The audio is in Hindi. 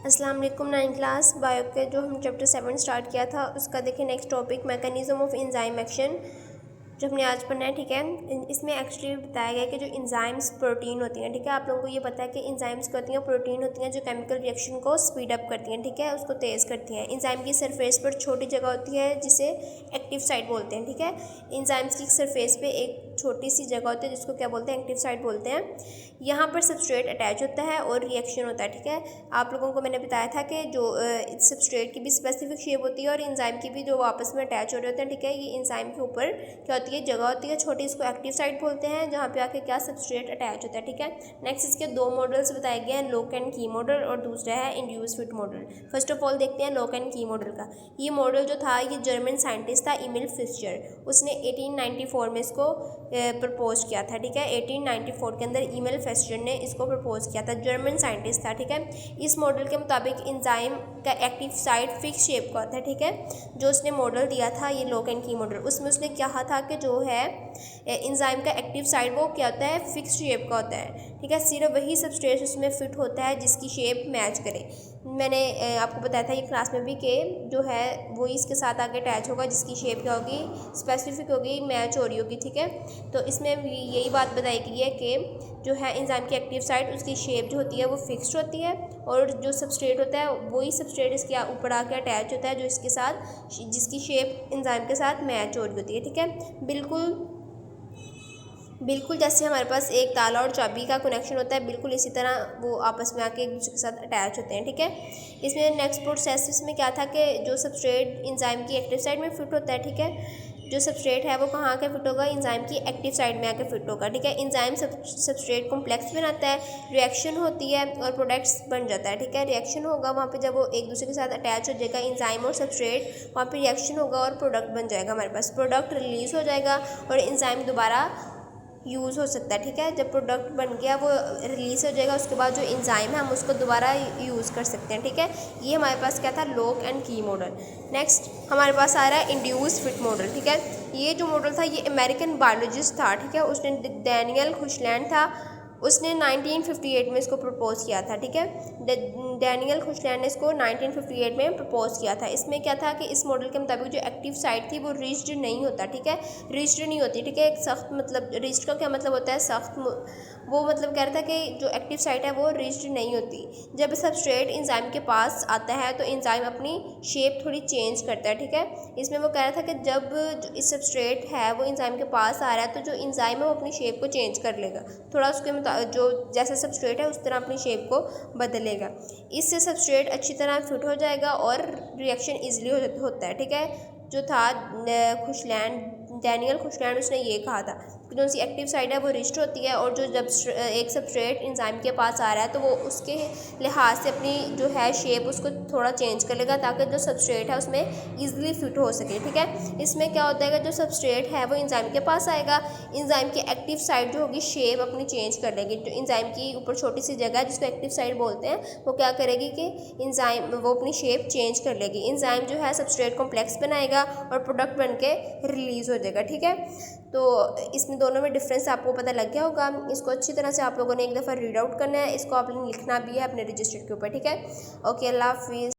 अस्सलाम वालेकुम। 9 क्लास बायो के जो हम चैप्टर 7 स्टार्ट किया था उसका देखिए next topic mechanism of enzyme action जो हमने आज पढ़ना है। ठीक है, इसमें एक्चुअली बताया गया कि जो एंजाइम्स प्रोटीन होती हैं, ठीक है, आप लोगों को ये पता है कि एंजाइम्स क्या होती हैं, प्रोटीन होती हैं जो केमिकल रिएक्शन को स्पीड अप करती हैं, ठीक है, उसको तेज़ करती हैं। एंजाइम की सरफेस पर छोटी जगह होती है जिसे एक्टिव साइट बोलते हैं। ठीक है, एंजाइम्स की सरफेस पे एक छोटी सी जगह होती है जिसको क्या बोलते हैं, एक्टिव साइट बोलते हैं। यहाँ पर सबस्ट्रेट अटैच होता है और रिएक्शन होता है। ठीक है, आप लोगों को मैंने बताया था कि जो सबस्ट्रेट की भी स्पेसिफिक शेप होती है और एंजाइम की भी जो आपस में अटैच हो रहे होते हैं। ठीक है, ये एंजाइम के ऊपर क्या होती है, जगह होती है छोटी, इसको एक्टिव साइट बोलते हैं जहाँ पे आके क्या सबस्ट्रेट अटैच होता है। ठीक है, नेक्स्ट इसके दो मॉडल्स बताए गए हैं, लोक एंड की मॉडल और दूसरा है induce fit model. First of all देखते हैं लोक एंड की मॉडल का। ये मॉडल जो था ये जर्मन साइंटिस्ट था इमिल फिशर, उसने 1894 में इसको प्रपोज किया था। ठीक है, 1894 के अंदर इमिल फिशर ने इसको प्रपोज किया था, जर्मन साइंटिस्ट था। ठीक है, इस मॉडल के मुताबिक एंजाइम का एक्टिव साइट फिक्स शेप का होता है। ठीक है, जो उसने मॉडल दिया था ये लोक एंड की मॉडल, उसमें उसने कहा था कि जो है एंजाइम का एक्टिव साइट वो क्या होता है, फिक्स शेप का होता है। ठीक है, सिर्फ वही सबस्ट्रेट उसमें फिट होता है जिसकी शेप मैच करे। मैंने आपको बताया था ये क्लास में भी कि जो है वो इसके साथ आगे अटैच होगा जिसकी शेप क्या होगी, स्पेसिफिक होगी, मैच हो रही होगी। ठीक है, तो इसमें भी यही बात बताई गई है कि जो है एंजाइम की एक्टिव साइट उसकी शेप जो होती है वो फिक्स्ड होती है और जो सबस्ट्रेट होता है वही सबस्ट्रेट इसके ऊपर आके अटैच होता है जो इसके साथ जिसकी शेप एंजाइम के साथ मैच हो रही होती है। ठीक है, बिल्कुल जैसे हमारे पास एक ताला और चाबी का कनेक्शन होता है, बिल्कुल इसी तरह वो आपस में आके एक दूसरे के साथ अटैच होते हैं। ठीक है, इसमें नेक्स्ट प्रोसेस में क्या था कि जो सबस्ट्रेट एंजाइम की एक्टिव साइड में फिट होता है। ठीक है, जो सबस्ट्रेट है वो कहाँ आके फिट होगा, एंजाइम की एक्टिव साइड में आके फिट होगा। ठीक है, एंजाइम सबस्ट्रेट कॉम्प्लेक्स बनाता है, रिएक्शन होती है और प्रोडक्ट्स बन जाता है। ठीक है, रिएक्शन होगा वहाँ पे जब वो एक दूसरे के साथ अटैच हो जाएगा एंजाइम और सबस्ट्रेट, वहाँ पे रिएक्शन होगा और प्रोडक्ट बन जाएगा, हमारे पास प्रोडक्ट रिलीज़ हो जाएगा और एंजाइम दोबारा यूज़ हो सकता है। ठीक है, जब प्रोडक्ट बन गया वो रिलीज़ हो जाएगा, उसके बाद जो एंजाइम है हम उसको दोबारा यूज़ कर सकते हैं। ठीक है, ये हमारे पास क्या था, लोक एंड की मॉडल। नेक्स्ट हमारे पास आ रहा है इंड्यूस फिट मॉडल। ठीक है, ये जो मॉडल था ये अमेरिकन बायोलॉजिस्ट था। ठीक है, उसने डैनियल खुशलैंड था, उसने 1958 में इसको प्रपोज किया था। ठीक है, डैनियल खुशलैंड ने इसको 1958 में प्रपोज किया था। इसमें क्या था कि इस मॉडल के मुताबिक जो एक्टिव साइट थी वो रिच्ड नहीं होता। ठीक है, रिच्ड नहीं होती। ठीक है, एक सख्त मतलब रिच्ड का क्या मतलब होता है, सख्त, वो मतलब कह रहा था कि जो एक्टिव साइट है वो रिच्ड नहीं होती। जब सबस्ट्रेट एंजाइम के पास आता है तो एंजाइम अपनी शेप थोड़ी चेंज करता है। ठीक है, इसमें वो कह रहा था कि जब जो इस सबस्ट्रेट है वो एंजाइम के पास आ रहा है तो जो एंजाइम है वो अपनी शेप को चेंज कर लेगा, थोड़ा उसके जो जैसा सबस्ट्रेट है उस तरह अपनी शेप को बदलेगा। इससे सबस्ट्रेट अच्छी तरह फिट हो जाएगा और रिएक्शन ईजिली होता है। ठीक है, जो था डैनियल खुशलैंड उसने ये कहा था कि जो सी एक्टिव साइड है वो रिच्ड होती है और जो जब एक सबस्ट्रेट एंजाइम के पास आ रहा है तो वो उसके लिहाज से अपनी जो है शेप उसको थोड़ा चेंज कर लेगा ताकि जो सबस्ट्रेट है उसमें ईजिली फिट हो सके। ठीक है, इसमें क्या होता है कि जो सबस्ट्रेट है वो एंजाइम के पास आएगा, एंजाइम की एक्टिव साइड जो होगी शेप अपनी चेंज कर लेगी। जो एंजाइम की ऊपर छोटी सी जगह है जिसको एक्टिव साइड बोलते हैं वो क्या करेगी कि एंजाइम वो अपनी शेप चेंज कर लेगी, एंजाइम जो है सबस्ट्रेट कॉम्प्लेक्स बनाएगा और प्रोडक्ट बन के रिलीज़ हो जाएगा। ठीक है, तो इसमें दोनों में डिफरेंस आपको पता लग गया होगा। इसको अच्छी तरह से आप लोगों ने एक दफ़ा रीड आउट करना है, इसको आपने लिखना भी है अपने रजिस्टर के ऊपर। ठीक है, ओके, अल्लाह हाफिज़।